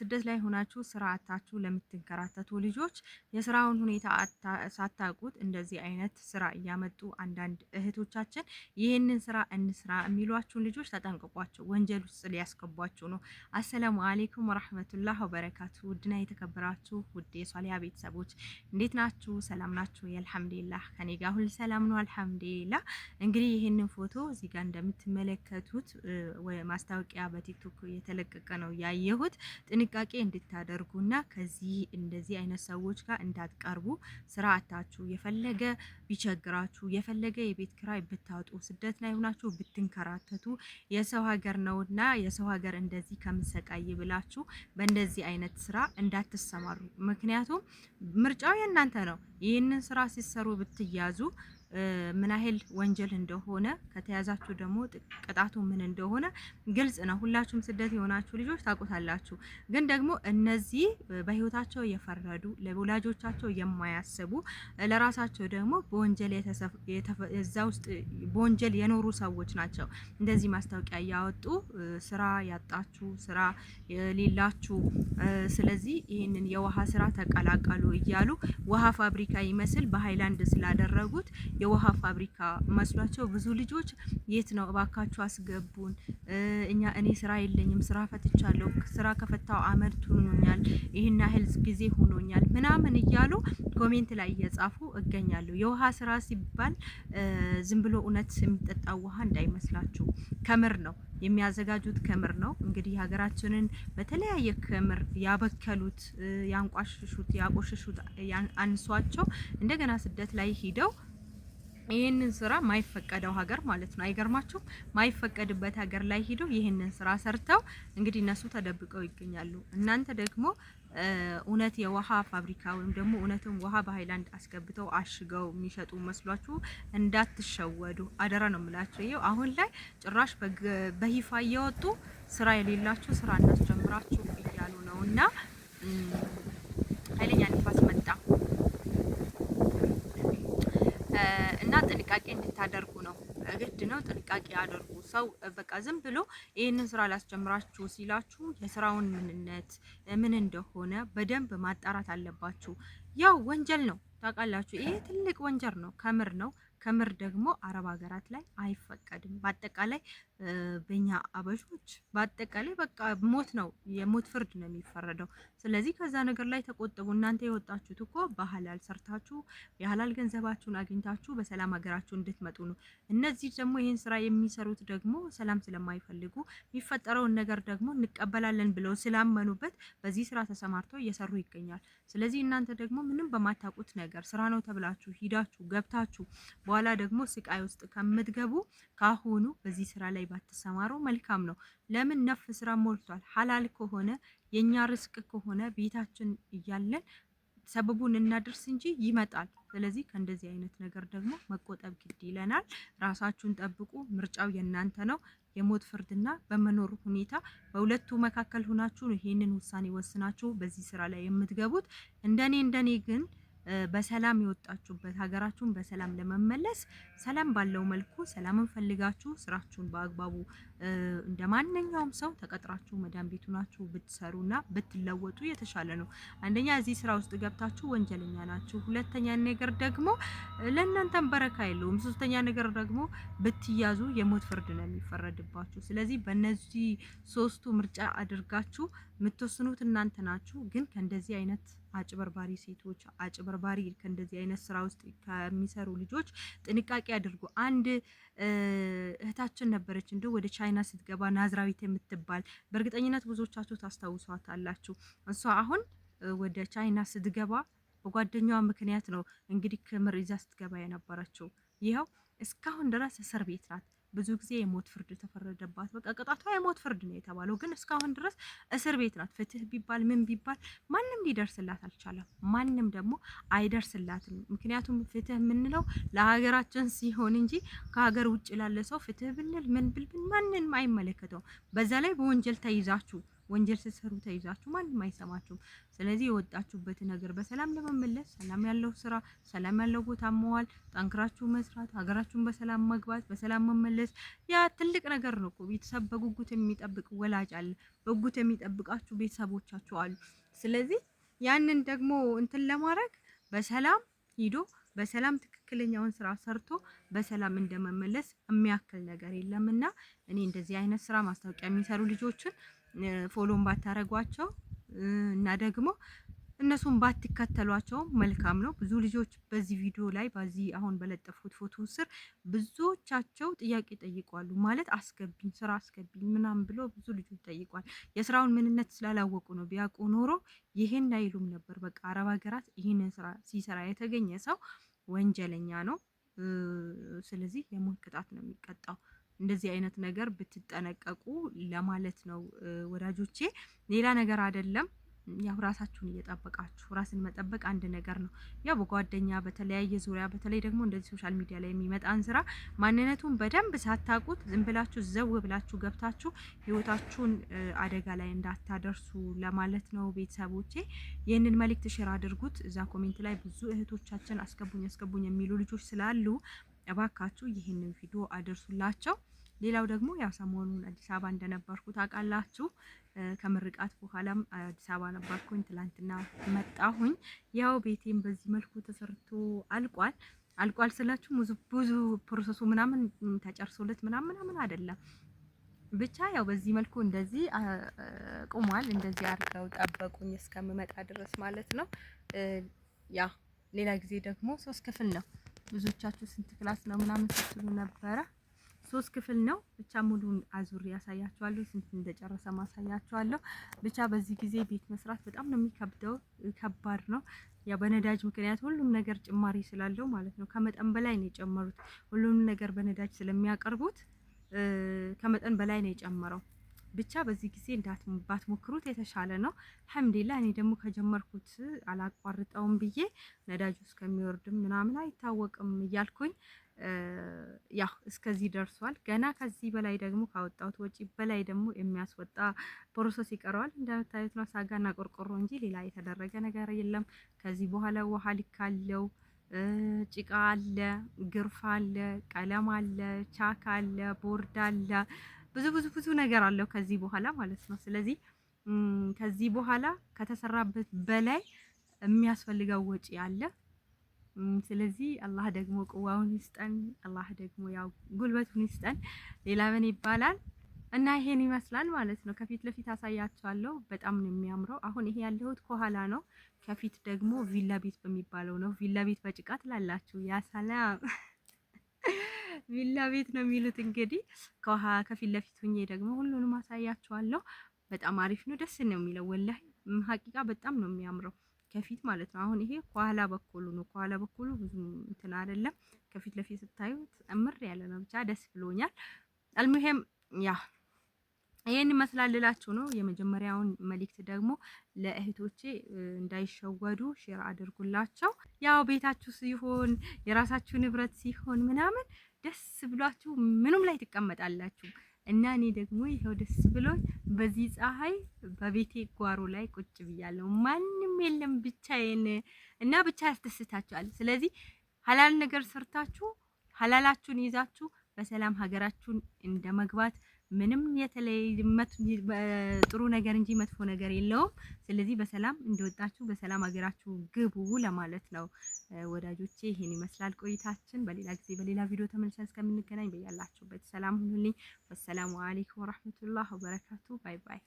ስደት ላይ ሆናችሁ ስራ አታችሁ ለምትንከራተቱ ልጆች የስራውን ሁኔታ ሳታውቁት እንደዚህ አይነት ስራ እያመጡ አንዳንድ እህቶቻችን ይህንን ስራ እንስራ የሚሏችሁን ልጆች ተጠንቅቋቸው፣ ወንጀል ውስጥ ሊያስገቧችሁ ነው። አሰላሙ አሌይኩም ወራህመቱላህ ወበረካቱ። ውድና የተከበራችሁ ውድ የሷሊያ ቤተሰቦች እንዴት ናችሁ? ሰላም ናችሁ? አልሐምዱሊላህ ከኔ ጋር ሁሉ ሰላም ነው አልሐምዱሊላህ። እንግዲህ ይህንን ፎቶ እዚህ ጋር እንደምትመለከቱት ማስታወቂያ በቲክቶክ የተለቀቀ ነው ያየሁት። ጥንቃቄ እንድታደርጉና ከዚህ እንደዚህ አይነት ሰዎች ጋር እንዳትቀርቡ። ስራ አታችሁ የፈለገ ቢቸግራችሁ የፈለገ የቤት ኪራይ ብታጡ ስደት ላይ ሆናችሁ ብትንከራተቱ የሰው ሀገር ነውና የሰው ሀገር እንደዚህ ከምሰቃይ ብላችሁ በእንደዚህ አይነት ስራ እንዳትሰማሩ። ምክንያቱም ምርጫው የእናንተ ነው። ይህንን ስራ ሲሰሩ ብትያዙ ምን ያህል ወንጀል እንደሆነ ከተያዛችሁ ደግሞ ቅጣቱ ምን እንደሆነ ግልጽ ነው። ሁላችሁም ስደት የሆናችሁ ልጆች ታውቁታላችሁ። ግን ደግሞ እነዚህ በህይወታቸው የፈረዱ ለወላጆቻቸው የማያስቡ ለራሳቸው ደግሞ በወንጀል እዛ ውስጥ በወንጀል የኖሩ ሰዎች ናቸው እንደዚህ ማስታወቂያ እያወጡ ስራ ያጣችሁ ስራ የሌላችሁ ስለዚህ ይህንን የውሃ ስራ ተቀላቀሉ እያሉ ውሃ ፋብሪካ ይመስል በሃይላንድ ስላደረጉት የውሃ ፋብሪካ መስሏቸው ብዙ ልጆች የት ነው እባካችሁ አስገቡን፣ እኔ ስራ የለኝም፣ ስራ ፈትቻለሁ፣ ስራ ከፈታው አመት ሆኖኛል፣ ይሄን ያህል ጊዜ ሆኖኛል ምናምን እያሉ ኮሜንት ላይ እየጻፉ እገኛለሁ። የውሃ ስራ ሲባል ዝም ብሎ እውነት የሚጠጣው ውሃ እንዳይመስላችሁ፣ ከምር ነው የሚያዘጋጁት፣ ከምር ነው። እንግዲህ ሀገራችንን በተለያየ ከምር ያበከሉት፣ ያንቋሽሹት፣ ያቆሽሹት አንሷቸው እንደገና ስደት ላይ ሂደው ይሄንን ስራ ማይፈቀደው ሀገር ማለት ነው። አይገርማችሁም? ማይፈቀድበት ሀገር ላይ ሄዶ ይሄንን ስራ ሰርተው እንግዲህ እነሱ ተደብቀው ይገኛሉ። እናንተ ደግሞ እውነት የውሃ ፋብሪካ ወይም ደግሞ እውነትም ውሃ በሃይላንድ አስገብተው አሽገው የሚሸጡ መስሏችሁ እንዳትሸወዱ አደራ ነው የምላችሁ። ይኸው አሁን ላይ ጭራሽ በይፋ እየወጡ ስራ የሌላችሁ ስራ እናስጀምራችሁ እያሉ ነውና ኃይለኛ ንፋስ መጣ እና ጥንቃቄ እንድታደርጉ ነው። ግድ ነው። ጥንቃቄ አድርጉ። ሰው በቃ ዝም ብሎ ይሄንን ስራ ላስጀምራችሁ ሲላችሁ የስራውን ምንነት ምን እንደሆነ በደንብ ማጣራት አለባችሁ። ያው ወንጀል ነው ታውቃላችሁ። ይሄ ትልቅ ወንጀል ነው። ከምር ነው። ከምር ደግሞ አረብ ሀገራት ላይ አይፈቀድም። በአጠቃላይ በእኛ አበሾች በአጠቃላይ በቃ ሞት ነው፣ የሞት ፍርድ ነው የሚፈረደው። ስለዚህ ከዛ ነገር ላይ ተቆጥቡ። እናንተ የወጣችሁት እኮ በሐላል ሰርታችሁ የሐላል ገንዘባችሁን አግኝታችሁ በሰላም ሀገራችሁ እንድትመጡ ነው። እነዚህ ደግሞ ይህን ስራ የሚሰሩት ደግሞ ሰላም ስለማይፈልጉ የሚፈጠረውን ነገር ደግሞ እንቀበላለን ብለው ስላመኑበት በዚህ ስራ ተሰማርተው እየሰሩ ይገኛል። ስለዚህ እናንተ ደግሞ ምንም በማታውቁት ነገር ስራ ነው ተብላችሁ ሂዳችሁ ገብታችሁ በኋላ ደግሞ ስቃይ ውስጥ ከምትገቡ ካሁኑ በዚህ ስራ ላይ ባትሰማሩ መልካም ነው። ለምን ነፍ ስራ ሞልቷል። ሐላል ከሆነ የኛ ርስቅ ከሆነ ቤታችን እያለን ሰበቡን እናድርስ እንጂ ይመጣል። ስለዚህ ከእንደዚህ አይነት ነገር ደግሞ መቆጠብ ግድ ይለናል። ራሳችሁን ጠብቁ። ምርጫው የእናንተ ነው። የሞት ፍርድና በመኖር ሁኔታ በሁለቱ መካከል ሆናችሁ ይሄንን ውሳኔ ወስናችሁ በዚህ ስራ ላይ የምትገቡት እንደኔ ግን በሰላም የወጣችሁበት ሀገራችሁን በሰላም ለመመለስ ሰላም ባለው መልኩ ሰላምን ፈልጋችሁ ስራችሁን በአግባቡ እንደማንኛውም ሰው ተቀጥራችሁ መዳም ቤቱ ናችሁ ብትሰሩና ብትለወጡ የተሻለ ነው። አንደኛ እዚህ ስራ ውስጥ ገብታችሁ ወንጀለኛ ናችሁ። ሁለተኛ ነገር ደግሞ ለእናንተም በረካ የለውም። ሶስተኛ ነገር ደግሞ ብትያዙ የሞት ፍርድ ነው የሚፈረድባችሁ። ስለዚህ በእነዚህ ሶስቱ ምርጫ አድርጋችሁ የምትወስኑት እናንተ ናችሁ። ግን ከእንደዚህ አይነት አጭበርባሪ ሴቶች አጭበርባሪ ከእንደዚህ አይነት ስራ ውስጥ ከሚሰሩ ልጆች ጥንቃቄ አድርጉ። አንድ እህታችን ነበረች እንደው ወደ ቻይና ስትገባ ናዝራዊት የምትባል በእርግጠኝነት ብዙዎቻችሁ ታስታውሷታላችሁ። እሷ አሁን ወደ ቻይና ስትገባ በጓደኛዋ ምክንያት ነው እንግዲህ ክምር ይዛ ስትገባ የነበረችው። ይኸው እስካሁን ድረስ እስር ቤት ናት። ብዙ ጊዜ የሞት ፍርድ ተፈረደባት። በቃ ቅጣቷ የሞት ፍርድ ነው የተባለው፣ ግን እስካሁን ድረስ እስር ቤት ናት። ፍትህ ቢባል ምን ቢባል ማንም ሊደርስላት አልቻለም። ማንም ደግሞ አይደርስላትም። ምክንያቱም ፍትህ የምንለው ለሀገራችን ሲሆን እንጂ ከሀገር ውጭ ላለ ሰው ፍትህ ብንል ምን ብልብን ማንንም አይመለከተውም። በዛ ላይ በወንጀል ተይዛችሁ ወንጀል ስትሰሩ ተይዛችሁ ማንም አይሰማችሁም። ስለዚህ የወጣችሁበት ነገር በሰላም ለመመለስ ሰላም ያለው ስራ፣ ሰላም ያለው ቦታ መዋል፣ ጠንክራችሁ መስራት፣ ሀገራችሁን በሰላም መግባት፣ በሰላም መመለስ ያ ትልቅ ነገር ነው እኮ። ቤተሰብ በጉጉት የሚጠብቅ ወላጅ አለ፣ በጉጉት የሚጠብቃችሁ ቤተሰቦቻችሁ አሉ። ስለዚህ ያንን ደግሞ እንትን ለማድረግ በሰላም ሂዶ በሰላም ትክክለኛውን ስራ ሰርቶ በሰላም እንደመመለስ የሚያክል ነገር የለምና እኔ እንደዚህ አይነት ስራ ማስታወቂያ የሚሰሩ ልጆችን ፎሎን ባታረጓቸው እና ደግሞ እነሱን ባትከተሏቸው መልካም ነው። ብዙ ልጆች በዚህ ቪዲዮ ላይ በዚህ አሁን በለጠፉት ፎቶ ስር ብዙዎቻቸው ጥያቄ ጠይቋሉ። ማለት አስገቢኝ፣ ስራ አስገቢኝ ምናምን ብሎ ብዙ ልጆች ጠይቋል። የስራውን ምንነት ስላላወቁ ነው። ቢያውቁ ኖሮ ይሄን አይሉም ነበር። በቃ አረብ ሀገራት ይህንን ስራ ሲሰራ የተገኘ ሰው ወንጀለኛ ነው። ስለዚህ የሞት ቅጣት ነው የሚቀጣው። እንደዚህ አይነት ነገር ብትጠነቀቁ ለማለት ነው ወዳጆቼ፣ ሌላ ነገር አይደለም። ያው ራሳችሁን እየጠበቃችሁ፣ ራስን መጠበቅ አንድ ነገር ነው። ያው በጓደኛ በተለያየ ዙሪያ በተለይ ደግሞ እንደዚህ ሶሻል ሚዲያ ላይ የሚመጣን ስራ ማንነቱን በደንብ ሳታውቁት ዝም ብላችሁ ዘው ብላችሁ ገብታችሁ ህይወታችሁን አደጋ ላይ እንዳታደርሱ ለማለት ነው ቤተሰቦቼ። ይህንን መልእክት ሼር አድርጉት። እዛ ኮሜንት ላይ ብዙ እህቶቻችን አስገቡኝ የሚሉ ልጆች ስላሉ እባካችሁ ይህንን ቪዲዮ አድርሱላቸው። ሌላው ደግሞ ያው ሰሞኑን አዲስ አበባ እንደነበርኩ ታውቃላችሁ። ከምርቃት በኋላም አዲስ አበባ ነበርኩኝ። ትላንትና መጣሁኝ። ያው ቤቴም በዚህ መልኩ ተሰርቶ አልቋል ስላችሁ ብዙ ፕሮሰሱ ምናምን ተጨርሶለት ምናምን አይደለም። ብቻ ያው በዚህ መልኩ እንደዚህ ቁሟል። እንደዚህ አድርገው ጠበቁኝ እስከምመጣ ድረስ ማለት ነው። ያ ሌላ ጊዜ ደግሞ 3 ክፍል ነው። ብዙዎቻችሁ ስንት ክላስ ነው ምናምን ስትሉ ነበረ። 3 ክፍል ነው። ብቻ ሙሉን አዙሪ ያሳያችኋለሁ። ስንት እንደጨረሰ ማሳያችኋለሁ። ብቻ በዚህ ጊዜ ቤት መስራት በጣም ነው የሚከብደው፣ ከባድ ነው። ያ በነዳጅ ምክንያት ሁሉም ነገር ጭማሪ ስላለው ማለት ነው። ከመጠን በላይ ነው የጨመሩት። ሁሉም ነገር በነዳጅ ስለሚያቀርቡት ከመጠን በላይ ነው የጨመረው። ብቻ በዚህ ጊዜ ባትሞክሩት የተሻለ ነው። አልሐምዱሊላህ እኔ ደግሞ ከጀመርኩት አላቋርጠውም ብዬ ነዳጁ እስከሚወርድም ምናምን አይታወቅም እያልኩኝ ያው እስከዚህ ደርሷል። ገና ከዚህ በላይ ደግሞ ካወጣሁት ወጪ በላይ ደግሞ የሚያስወጣ ፕሮሰስ ይቀረዋል። እንደምታዩት ነው ሳጋና ቆርቆሮ እንጂ ሌላ የተደረገ ነገር የለም። ከዚህ በኋላ ውሃ ሊካለው፣ ጭቃ አለ፣ ግርፋ አለ፣ ቀለም አለ፣ ቻክ አለ፣ ቦርድ አለ፣ ብዙ ነገር አለው ከዚህ በኋላ ማለት ነው። ስለዚህ ከዚህ በኋላ ከተሰራበት በላይ የሚያስፈልገው ወጪ አለ። ስለዚህ አላህ ደግሞ ቁዋውን ይስጠን፣ አላህ ደግሞ ያው ጉልበቱን ይስጠን። ሌላ ምን ይባላል? እና ይሄን ይመስላል ማለት ነው። ከፊት ለፊት አሳያችኋለሁ። በጣም ነው የሚያምረው። አሁን ይሄ ያለሁት ከኋላ ነው። ከፊት ደግሞ ቪላ ቤት በሚባለው ነው። ቪላ ቤት በጭቃ ትላላችሁ። ያ ሰላም ቪላ ቤት ነው የሚሉት እንግዲህ። ከፊት ለፊት ሁኜ ደግሞ ሁሉንም አሳያችኋለሁ። በጣም አሪፍ ነው፣ ደስ ነው የሚለው ወላሂ ሀቂቃ በጣም ነው የሚያምረው። ከፊት ማለት ነው። አሁን ይሄ ከኋላ በኩሉ ነው። ከኋላ በኩሉ ብዙ እንትን አይደለም። ከፊት ለፊት ስታዩት እምር ያለ ነው። ብቻ ደስ ብሎኛል። አልሙሄም ያ ይሄን ይመስላል ልላችሁ ነው። የመጀመሪያውን መልእክት ደግሞ ለእህቶቼ እንዳይሸወዱ ሼር አድርጉላቸው። ያው ቤታችሁ ሲሆን የራሳችሁ ንብረት ሲሆን ምናምን ደስ ብሏችሁ ምንም ላይ ትቀመጣላችሁ። እና እኔ ደግሞ ይሄው ደስ ብሎኝ በዚህ ፀሐይ በቤቴ ጓሮ ላይ ቁጭ ብያለሁ። ማንም የለም ብቻዬን እና ብቻ ያስደስታችኋል። ስለዚህ ሀላል ነገር ሰርታችሁ ሀላላችሁን ይዛችሁ በሰላም ሀገራችሁን እንደመግባት ምንም የተለየ ጥሩ ነገር እንጂ መጥፎ ነገር የለውም። ስለዚህ በሰላም እንደወጣችሁ በሰላም ሀገራችሁ ግቡ ለማለት ነው ወዳጆቼ። ይሄን ይመስላል ቆይታችን። በሌላ ጊዜ በሌላ ቪዲዮ ተመልሰን እስከምንገናኝ በያላችሁበት ሰላም ሁኑልኝ። ወሰላሙ አለይኩም ወራህመቱላሂ ወበረካቱ። ባይ ባይ።